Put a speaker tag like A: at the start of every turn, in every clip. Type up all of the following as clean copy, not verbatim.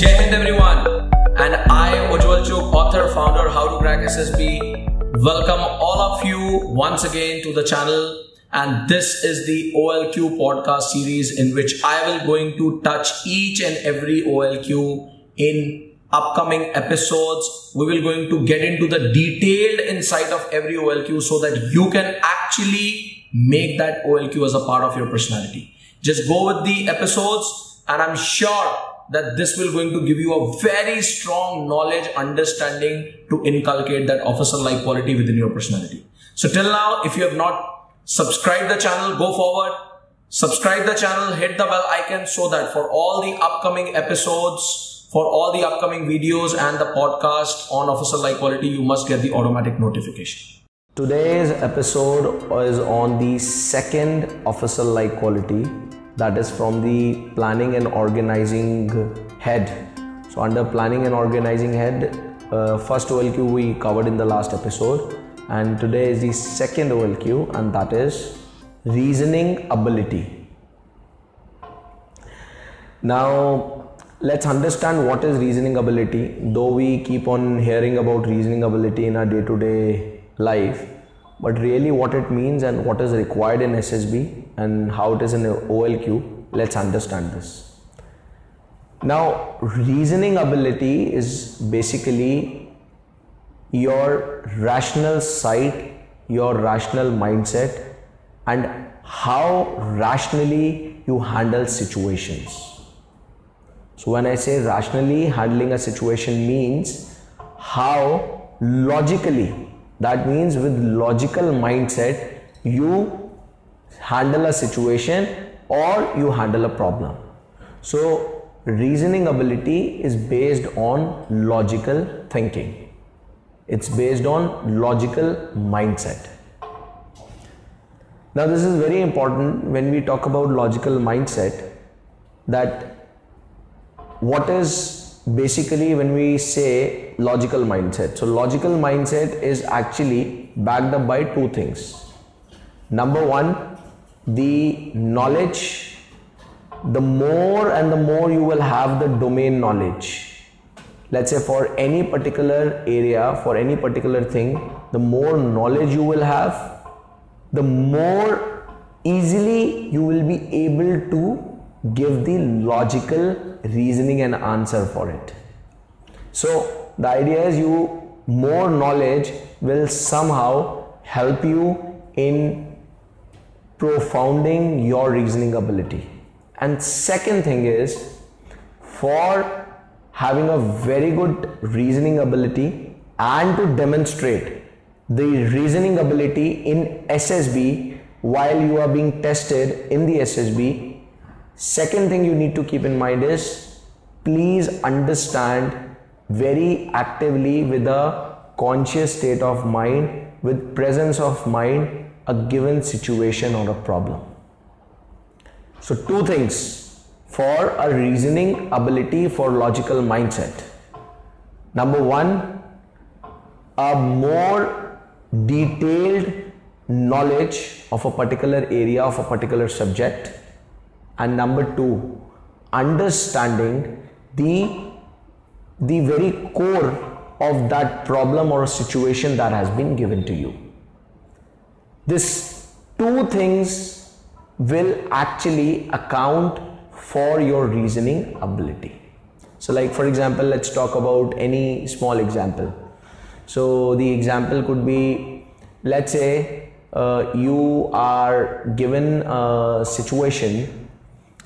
A: Jai Hind everyone, and I, Ujjwal Chugh, author, founder, How to Crack SSB, welcome all of you once again to the channel. And this is the OLQ podcast series in which I will going to touch each and every OLQ in upcoming episodes. We will going to get into the detailed insight of every OLQ so that you can actually make that OLQ as a part of your personality. Just go with the episodes and I'm sure that this will going to give you a very strong knowledge, understanding to inculcate that officer-like quality within your personality. So till now, if you have not subscribed the channel, go forward, subscribe the channel, hit the bell icon so that for all the upcoming episodes, for all the upcoming videos and the podcast on officer-like quality, you must get the automatic notification. Today's episode is on the second officer-like quality, that is from the planning and organizing head. So under planning and organizing head, first OLQ we covered in the last episode, and today is the second OLQ, and that is reasoning ability. Now let's understand what is reasoning ability. Though we keep on hearing about reasoning ability in our day-to-day life, but really what it means and what is required in SSB and how it is in OLQ, let's understand this. Now, reasoning ability is basically your rational side, your rational mindset, and how rationally you handle situations. So when I say rationally handling a situation means how logically, that means with logical mindset, you handle a situation or you handle a problem. So reasoning ability is based on logical thinking. It's based on logical mindset. Now this is very important when we talk about logical mindset, that what is basically when we say logical mindset. So logical mindset is actually backed up by two things. Number one, the knowledge. The more and the more you will have the domain knowledge, let's say for any particular area, for any particular thing, the more knowledge you will have, the more easily you will be able to give the logical reasoning and answer for it. So the idea is more knowledge will somehow help you in profounding your reasoning ability. And second thing is, for having a very good reasoning ability and to demonstrate the reasoning ability in SSB while you are being tested in the SSB, second thing you need to keep in mind is, please understand very actively with a conscious state of mind, with presence of mind, a given situation or a problem. So two things for a reasoning ability for logical mindset. Number one, a more detailed knowledge of a particular area, of a particular subject. And number two, understanding the very core of that problem or a situation that has been given to you. These two things will actually account for your reasoning ability. So like for example, let's talk about any small example. So the example could be, let's say you are given a situation,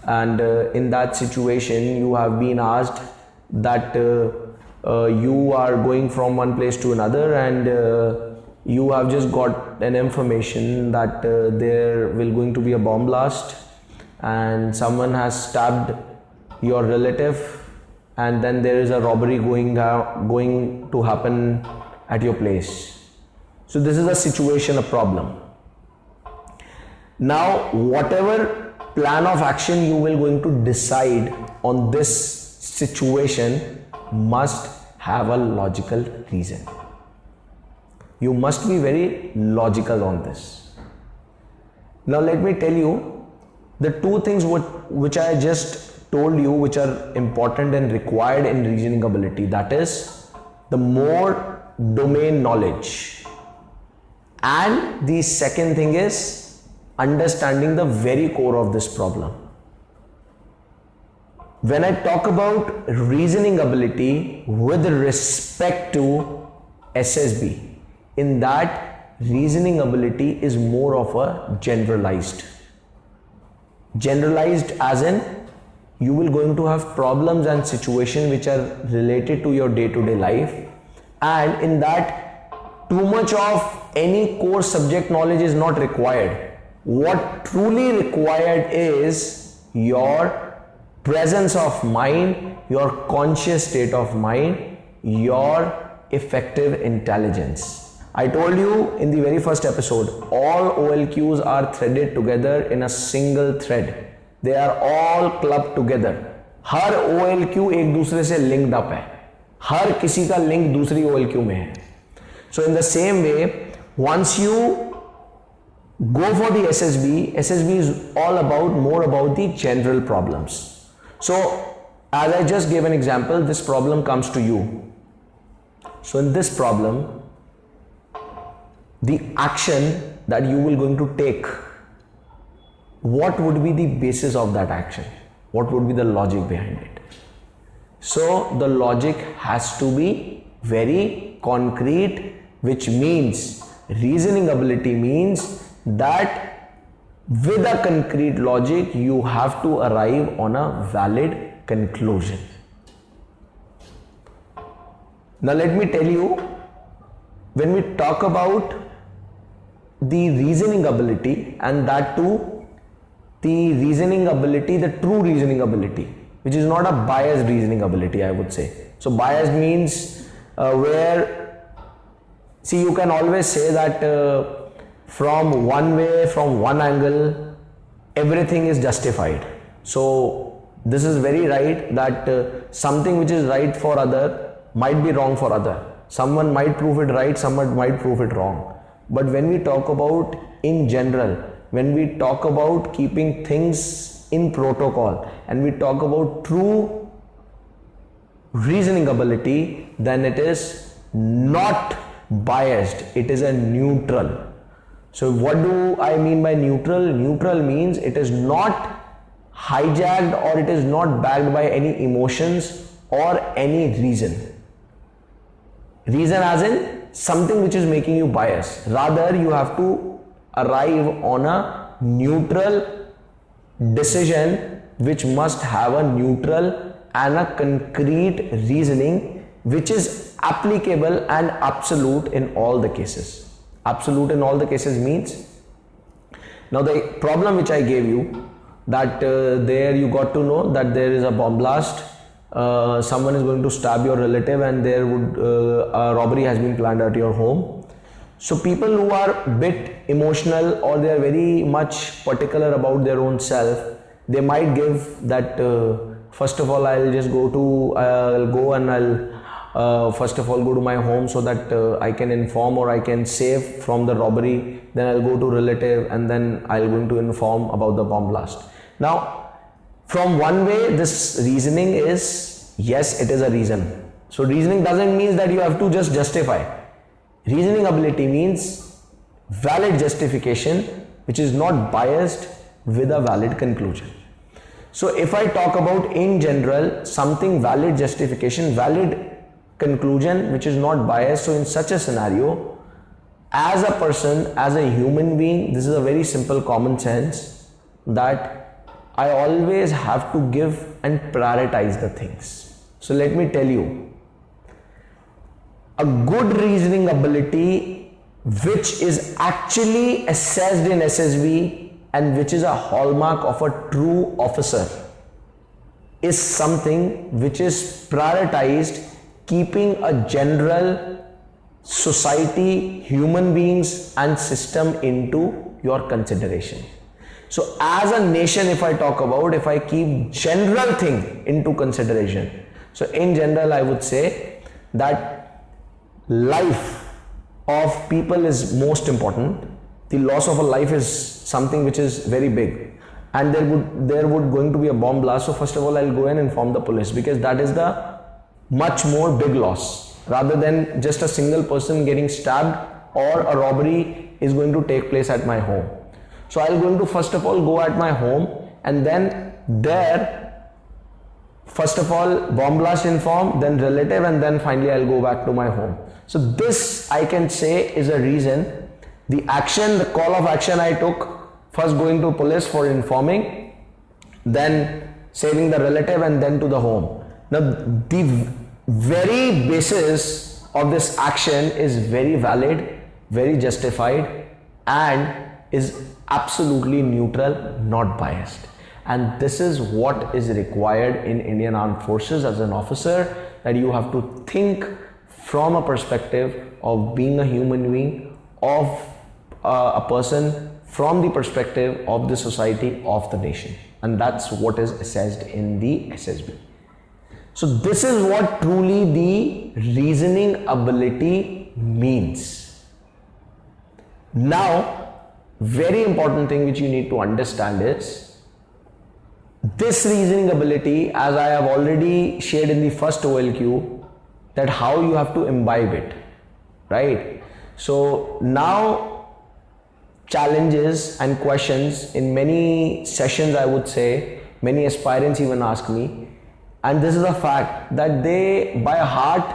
A: and in that situation you have been asked that you are going from one place to another, and you have just got an information that there will going to be a bomb blast and someone has stabbed your relative, and then there is a robbery going to happen at your place. So this is a situation, a problem. Now whatever plan of action you will going to decide on this situation must have a logical reason. You must be very logical on this. Now let me tell you the two things which I just told you which are important and required in reasoning ability. That is the more domain knowledge. And the second thing is understanding the very core of this problem. When I talk about reasoning ability with respect to SSB, in that reasoning ability is more of a generalized as in you will going to have problems and situations which are related to your day-to-day life, and in that too much of any core subject knowledge is not required. What truly required is your presence of mind, your conscious state of mind, your effective intelligence. I told you in the very first episode, all OLQs are threaded together in a single thread. They are all clubbed together. Her OLQ एक दूसरे से linked up है. हर किसी का link दूसरी OLQ में है. So in the same way, once you go for the SSB is all about more about the general problems. So as I just gave an example, this problem comes to you. So in this problem, the action that you will going to take, what would be the basis of that action? What would be the logic behind it? So the logic has to be very concrete, which means reasoning ability means that with a concrete logic, you have to arrive on a valid conclusion. Now let me tell you, when we talk about the reasoning ability, and that too, the reasoning ability, the true reasoning ability, which is not a biased reasoning ability, I would say. So biased means where, see, you can always say that from one way, from one angle, everything is justified. So this is very right that something which is right for other might be wrong for other. Someone might prove it right, someone might prove it wrong. But when we talk about in general, when we talk about keeping things in protocol, and we talk about true reasoning ability, then it is not biased, it is a neutral. So what do I mean by neutral? Neutral means it is not hijacked or it is not backed by any emotions or any reason. Reason as in something which is making you biased. Rather, you have to arrive on a neutral decision which must have a neutral and a concrete reasoning which is applicable and absolute in all the cases. Absolute in all the cases means, now the problem which I gave you, that there you got to know that there is a bomb blast, someone is going to stab your relative, and there would a robbery has been planned at your home. So people who are a bit emotional or they are very much particular about their own self, they might give that first of all I'll go first of all go to my home so that I can inform or I can save from the robbery, then I'll go to relative, and then I'll going to inform about the bomb blast. Now from one way, this reasoning is, yes, it is a reason. So reasoning doesn't mean that you have to just justify. Reasoning ability means valid justification which is not biased with a valid conclusion. So if I talk about in general something valid justification, valid conclusion which is not biased, so in such a scenario, as a person, as a human being, this is a very simple common sense that I always have to give and prioritize the things. So let me tell you, a good reasoning ability which is actually assessed in SSB and which is a hallmark of a true officer is something which is prioritized keeping a general society, human beings and system into your consideration. So as a nation, if I talk about, if I keep general thing into consideration, so in general I would say that life of people is most important. The loss of a life is something which is very big,
B: and there would going to be a bomb blast. So first of all, I'll go and inform the police, because that is the much more big loss, rather than just a single person getting stabbed or a robbery is going to take place at my home. So I'll going to first of all go at my home, and then there first of all bomb blast inform, then relative, and then finally I'll go back to my home. So this, I can say, is a reason. The action, the call of action I took, first going to police for informing, then saving the relative, and then to the home. Now the very basis of this action is very valid, very justified, and is absolutely neutral, not biased. And this is what is required in Indian Armed Forces as an officer, that you have to think from a perspective of being a human being, of a person, from the perspective of the society, of the nation. And that's what is assessed in the SSB. So this is what truly the reasoning ability means. Now, very important thing which you need to understand is, this reasoning ability, as I have already shared in the first OLQ, that how you have to imbibe it, right? So now challenges and questions in many sessions, I would say, many aspirants even ask me, and this is a fact, that they by heart,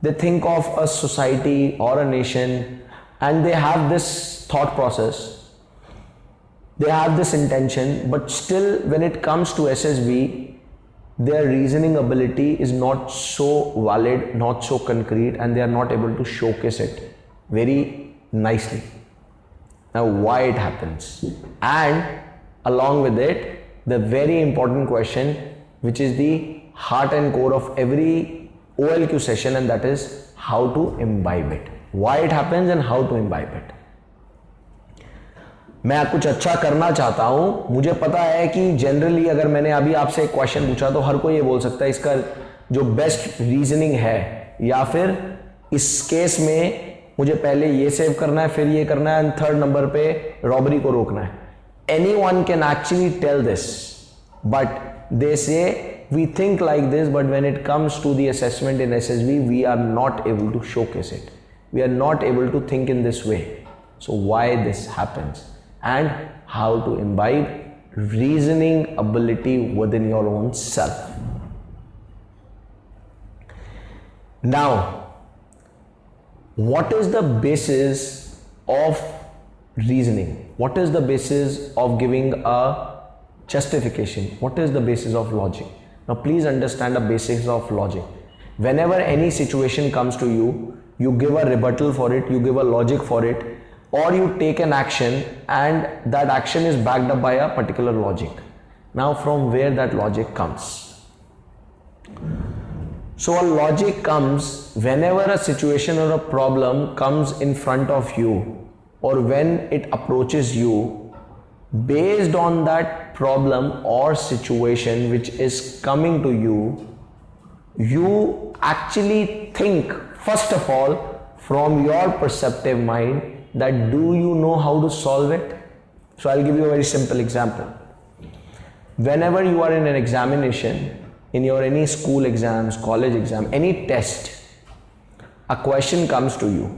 B: they think of a society or a nation, and they have this thought process, they have this intention, but still when it comes to SSB, their reasoning ability is not so valid, not so concrete, and they are not able to showcase it very nicely. Now why it happens? And along with it, the very important question, which is the heart and core of every OLQ session, and that is how to imbibe it. Why it happens and how to imbibe it. मैं कुछ अच्छा करना चाहता हूं, मुझे पता है कि जनरली अगर मैंने अभी आपसे एक क्वेश्चन पूछा तो हर कोई ये बोल सकता है इसका जो बेस्ट रीजनिंग है, या फिर इस केस में मुझे पहले ये सेव करना है, फिर ये करना है, एंड थर्ड नंबर पे रॉबरी को रोकना है. Anyone can actually tell this, but they say we think like this, but when it comes to the assessment in SSB, we are not able to showcase it. We are not able to think in this way. So why this happens? And how to imbibe reasoning ability within your own self. Now, what is the basis of reasoning? What is the basis of giving a justification? What is the basis of logic? Now please understand the basics of logic. Whenever any situation comes to you, you give a rebuttal for it, you give a logic for it, or you take an action, and that action is backed up by a particular logic. Now from where that logic comes? So a logic comes whenever a situation or a problem comes in front of you, or when it approaches you, based on that problem or situation which is coming to you, you actually think first of all from your perceptive mind that do you know how to solve it? So I'll give you a very simple example. Whenever you are in an examination, in your any school exams, college exam, any test, a question comes to you.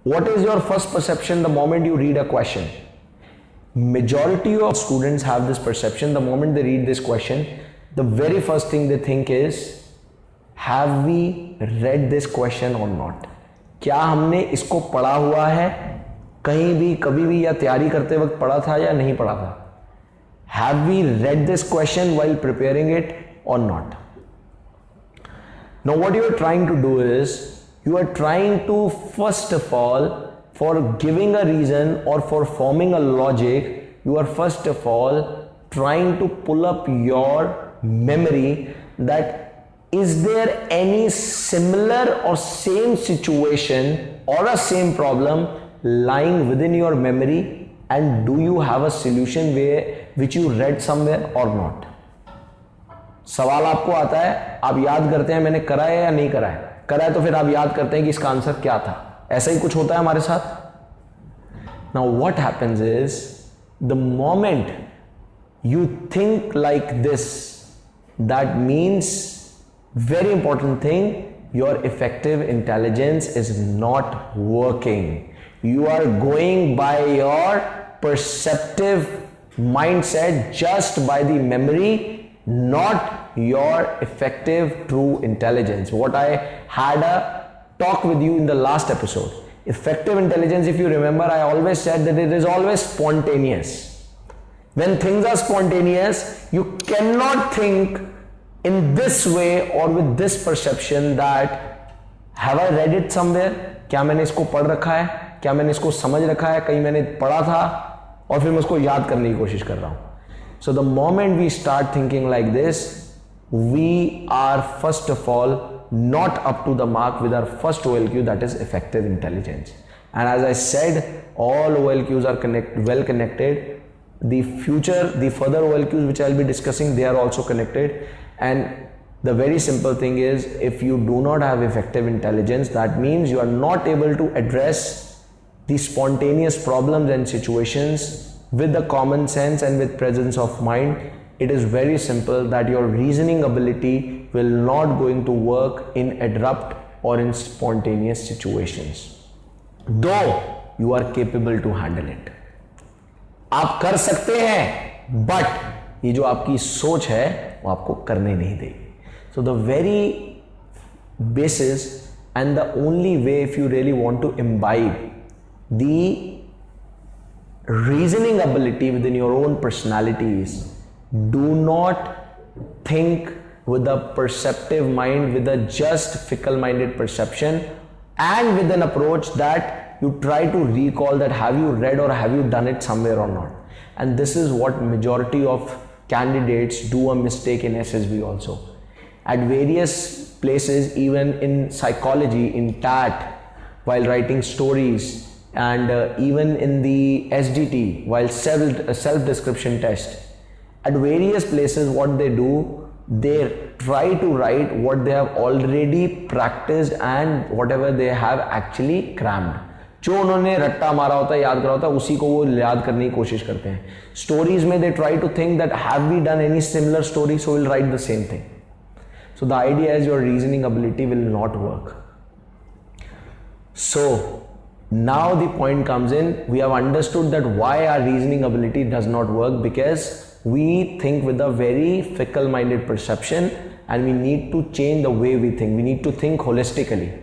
B: What is your first perception the moment you read a question? Majority of students have this perception. The moment they read this question, the very first thing they think is, have we read this question or not? क्या हमने इसको पढ़ा हुआ है, कहीं भी कभी भी या तैयारी करते वक्त पढ़ा था या नहीं पढ़ा था? Have we read this question while preparing it or not? Now what you are trying to do is, you are trying to first of all, for giving a reason or for forming a logic, you are first of all trying to pull up your memory that is there any similar or same situation or a same problem lying within your memory, and do you have a solution which you read somewhere or not? सवाल आपको आता है, आप याद करते हैं मैंने करा है या नहीं करा है, करा है तो फिर आप याद करते हैं कि इसका आंसर क्या था. ऐसा ही कुछ होता है हमारे साथ. Now what happens is, the moment you think like this, that means, very important thing, your effective intelligence is not working. You are going by your perceptive mindset, just by the memory, not your effective true intelligence. What I had a talk with you in the last episode. Effective intelligence, if you remember, I always said that it is always spontaneous. When things are spontaneous, you cannot think in this way or with this perception that have I read it somewhere? क्या मैंने इसको पढ़ रखा है? क्या मैंने इसको समझ रखा है? कहीं मैंने पढ़ा था और फिर मैं उसको याद करने की कोशिश कर रहा हूं. So the moment we start thinking like this, we are first of all not up to the mark with our first OLQ, that is effective intelligence. And as I said, all OLQs are well connected. The further OLQs which I'll be discussing, they are also connected. And the very simple thing is, if you do not have effective intelligence, that means you are not able to address the spontaneous problems and situations with the common sense and with presence of mind. It is very simple that your reasoning ability will not going to work in abrupt or in spontaneous situations, though you are capable to handle it. आप कर सकते हैं, but ये जो आपकी सोच है वो आपको करने नहीं देगी. So the very basis and the only way, if you really want to imbibe the reasoning ability within your own personality, is do not think with a perceptive mind, with a just fickle-minded perception, and with an approach that you try to recall that have you read or have you done it somewhere or not. And this is what majority of candidates do a mistake in SSB also. At various places, even in psychology, in TAT, while writing stories, and even in the SDT, while self-description test, at various places what they do, they try to write what they have already practiced and whatever they have actually crammed. जो उन्होंने रट्टा मारा होता है, याद करा होता है, उसी को वो याद करने की कोशिश करते हैं. स्टोरीज में they try to think that have we done any similar story, so we'll write the same thing. So the idea is your reasoning ability will not work. So now the point comes in, we have understood that why our reasoning ability does not work, because we think with a very fickle-minded perception, and we need to change the way we think. We need to think holistically.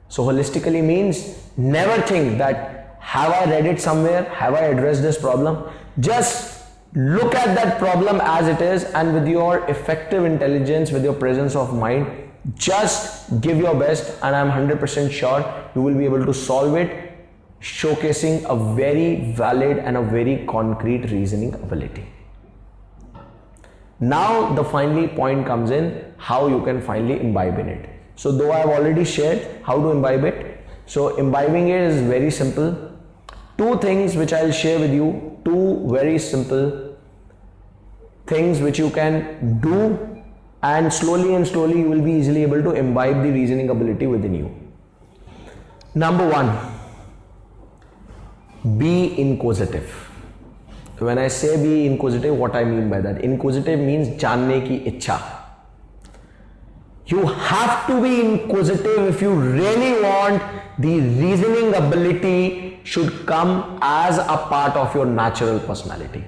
B: So holistically means never think that have I read it somewhere, have I addressed this problem. Just look at that problem as it is, and with your effective intelligence, with your presence of mind, just give your best, and I'm 100% sure you will be able to solve it, showcasing a very valid and a very concrete reasoning ability. Now the finally point comes in, how you can finally imbibe in it. So though I have already shared how to imbibe it, so imbibing it is very simple. Two things which I'll share with you, two very simple things which you can do, and slowly you will be easily able to imbibe the reasoning ability within you. Number one, be inquisitive. When I say be inquisitive, what I mean by that? Inquisitive means जानने की इच्छा. You have to be inquisitive if you really want the reasoning ability should come as a part of your natural personality.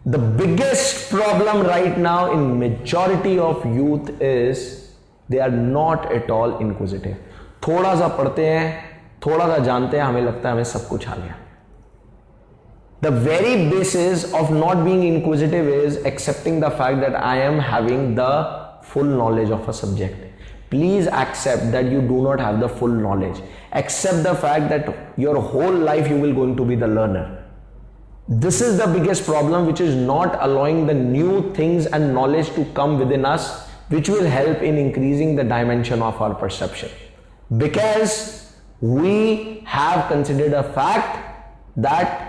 B: The biggest problem right now in majority of youth is they are not at all inquisitive. थोड़ा सा पढ़ते हैं, थोड़ा सा जानते हैं, हमें लगता है हमें सब कुछ आ गया. The very basis of not being inquisitive is accepting the fact that I am having the full knowledge of a subject. Please accept that you do not have the full knowledge. Accept the fact that your whole life you will going to be the learner. This is the biggest problem, which is not allowing the new things and knowledge to come within us, which will help in increasing the dimension of our perception. Because we have considered a fact that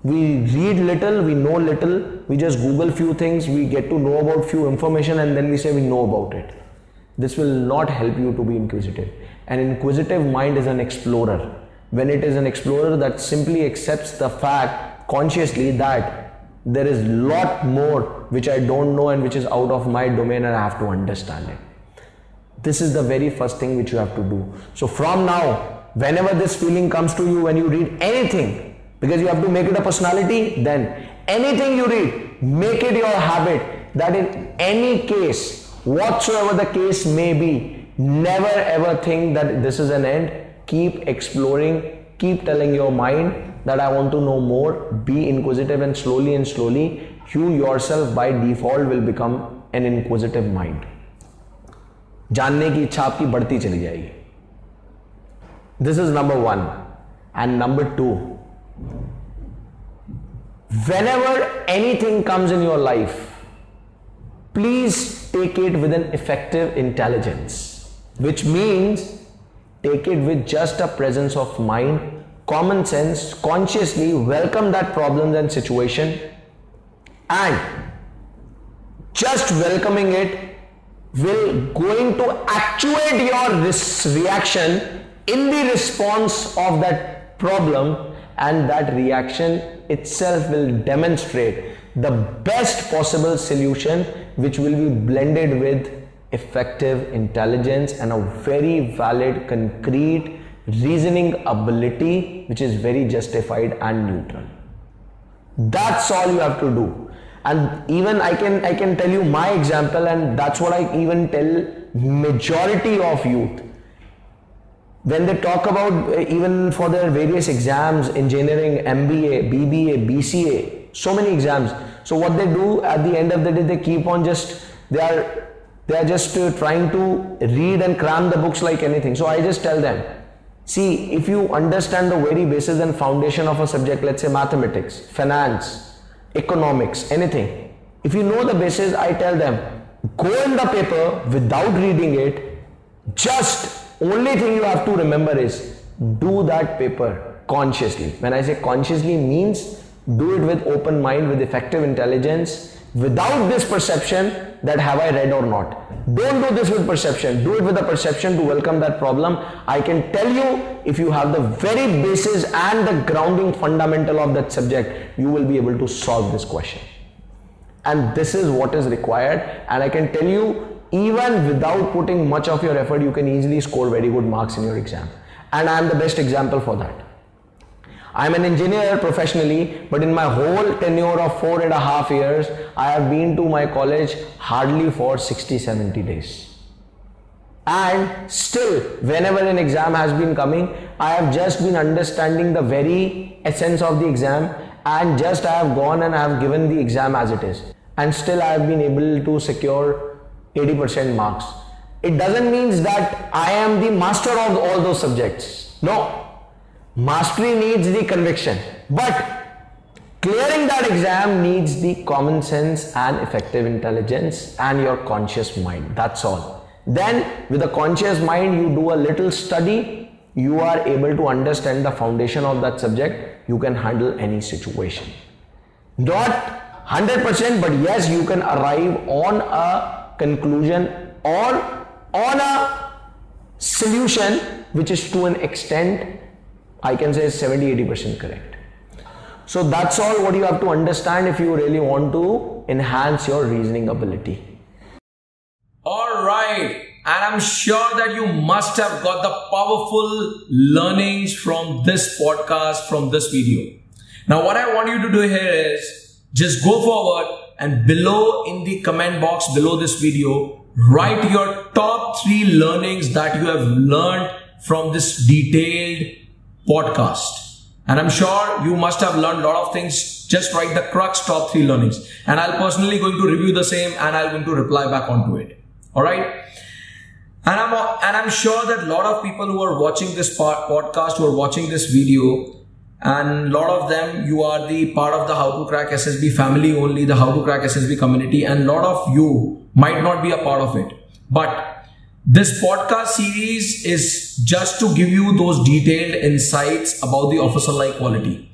B: we read little, we know little, we just Google few things, we get to know about few information, and then we say we know about it. This will not help you to be inquisitive. An inquisitive mind is an explorer. When it is an explorer that simply accepts the fact consciously that there is lot more which I don't know and which is out of my domain, and I have to understand it. This is the very first thing which you have to do. So from now, whenever this feeling comes to you when you read anything, because you have to make it a personality, then anything you read, make it your habit that in any case, whatsoever the case may be, never ever think that this is an end. Keep exploring, keep telling your mind that I want to know more, be inquisitive, and slowly you yourself by default will become an inquisitive mind. जानने की इच्छा आपकी बढ़ती चली जाएगी. This is number one. And number two, whenever anything comes in your life, please take it with an effective intelligence, which means take it with just a presence of mind, common sense, consciously welcome that problem and situation, and just welcoming it will going to actuate your reaction in the response of that problem, and that reaction itself will demonstrate the best possible solution which will be blended with effective intelligence and a very valid, concrete reasoning ability which is very justified and neutral. That's all you have to do. And even I can tell you my example, and that's what I even tell majority of youth. When they talk about even for their various exams, engineering, MBA, BBA, BCA, so many exams. So what they do at the end of the day, they keep on they are just trying to read and cram the books like anything. So I just tell them, see, if you understand the very basis and foundation of a subject, let's say mathematics, finance, economics, anything, if you know the basis, I tell them, go in the paper without reading it. Just only thing you have to remember is do that paper consciously. When I say consciously, means do it with open mind, with effective intelligence, without this perception that have I read or not. Don't do this with perception. Do it with a perception to welcome that problem. I can tell you, if you have the very basis and the grounding fundamental of that subject, you will be able to solve this question. And this is what is required. And I can tell you, even without putting much of your effort, you can easily score very good marks in your exam. And I am the best example for that. I am an engineer professionally, but in my whole tenure of 4.5 years, I have been to my college hardly for 60-70 days. And still, whenever an exam has been coming, I have just been understanding the very essence of the exam, and just I have gone and I have given the exam as it is. And still I have been able to secure 80% marks. It doesn't mean that I am the master of all those subjects. No. Mastery needs the conviction, but clearing that exam needs the common sense and effective intelligence and your conscious mind. That's all. Then with a conscious mind, you do a little study, you are able to understand the foundation of that subject. You can handle any situation. Not 100%, but yes, you can arrive on a conclusion or on a solution which is to an extent, I can say 70-80% correct. So that's all what you have to understand if you really want to enhance your reasoning ability.
A: Alright, and I'm sure that you must have got the powerful learnings from this podcast, from this video. Now what I want you to do here is just go forward and below in the comment box below this video, write your top 3 learnings that you have learned from this detailed podcast. And I'm sure you must have learned a lot of things. Just write the crux top 3 learnings, and I'll personally going to review the same and I'll going to reply back onto it. Alright. And I'm sure that a lot of people who are watching this podcast, who are watching this video, and a lot of them, you are the part of the How to Crack SSB family only, the How to Crack SSB community, and a lot of you might not be a part of it. But this podcast series is just to give you those detailed insights about the officer-like quality.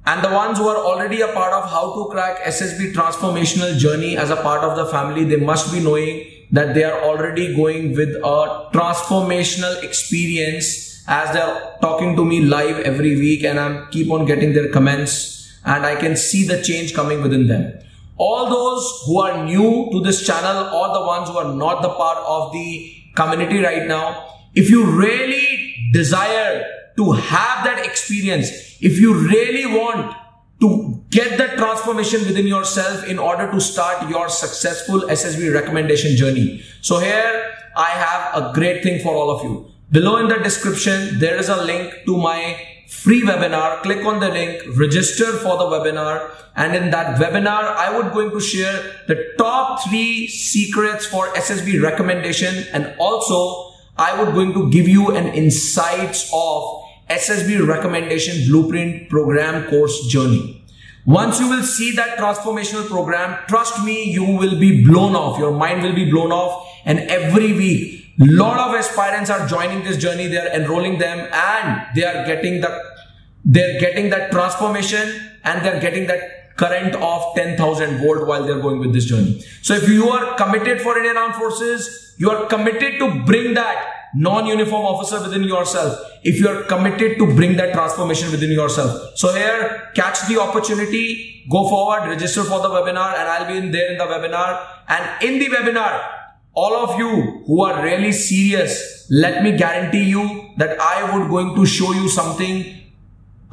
A: And the ones who are already a part of How to Crack SSB transformational journey as a part of the family, they must be knowing that they are already going with a transformational experience as they're talking to me live every week, and I keep on getting their comments and I can see the change coming within them. All those who are new to this channel or the ones who are not the part of the community right now, if you really desire to have that experience, if you really want to get that transformation within yourself in order to start your successful SSB recommendation journey. So here I have a great thing for all of you. Below in the description, there is a link to my free webinar. Click on the link, register for the webinar, and in that webinar, I would going to share the top 3 secrets for SSB recommendation, and also I would going to give you an insights of SSB recommendation blueprint program course journey. Once you will see that transformational program, trust me, you will be blown off. Your mind will be blown off, and every week, lot of aspirants are joining this journey. They are enrolling them, and they are getting that transformation, and they're getting that current of 10,000 volt while they're going with this journey. So if you are committed for Indian Armed Forces, you are committed to bring that non-uniform officer within yourself. If you are committed to bring that transformation within yourself. So here, catch the opportunity, go forward, register for the webinar, and I'll be there in the webinar. And in the webinar, all of you who are really serious, let me guarantee you that I would going to show you something.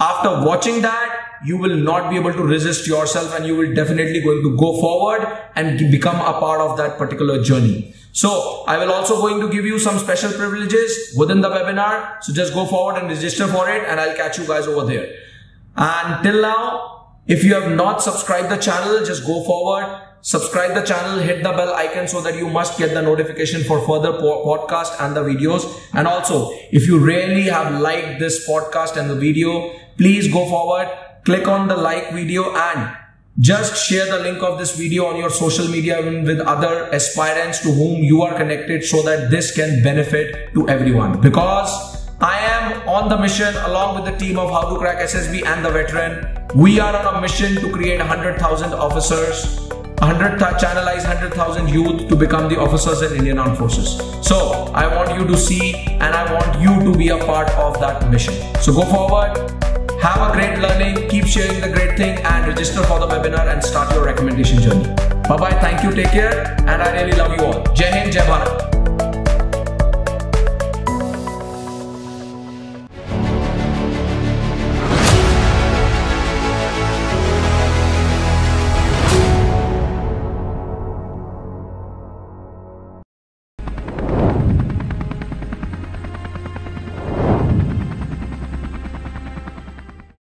A: After watching that, you will not be able to resist yourself, and you will definitely going to go forward and become a part of that particular journey. So I will also going to give you some special privileges within the webinar. So just go forward and register for it, and I'll catch you guys over there. And till now, if you have not subscribed the channel, just go forward, subscribe the channel, hit the bell icon so that you must get the notification for further podcast and the videos. And also, if you really have liked this podcast and the video, please go forward, click on the like video, and just share the link of this video on your social media with other aspirants to whom you are connected, so that this can benefit to everyone. Because I am on the mission along with the team of How to Crack SSB and the veteran. We are on a mission to create 100,000 officers, channelize 100,000 youth to become the officers in Indian Armed Forces. So I want you to see, and I want you to be a part of that mission. So go forward. Have a great learning, keep sharing the great thing, and register for the webinar and start your recommendation journey. Bye-bye, thank you, take care, and I really love you all. Jai Hind, Jai Bharat.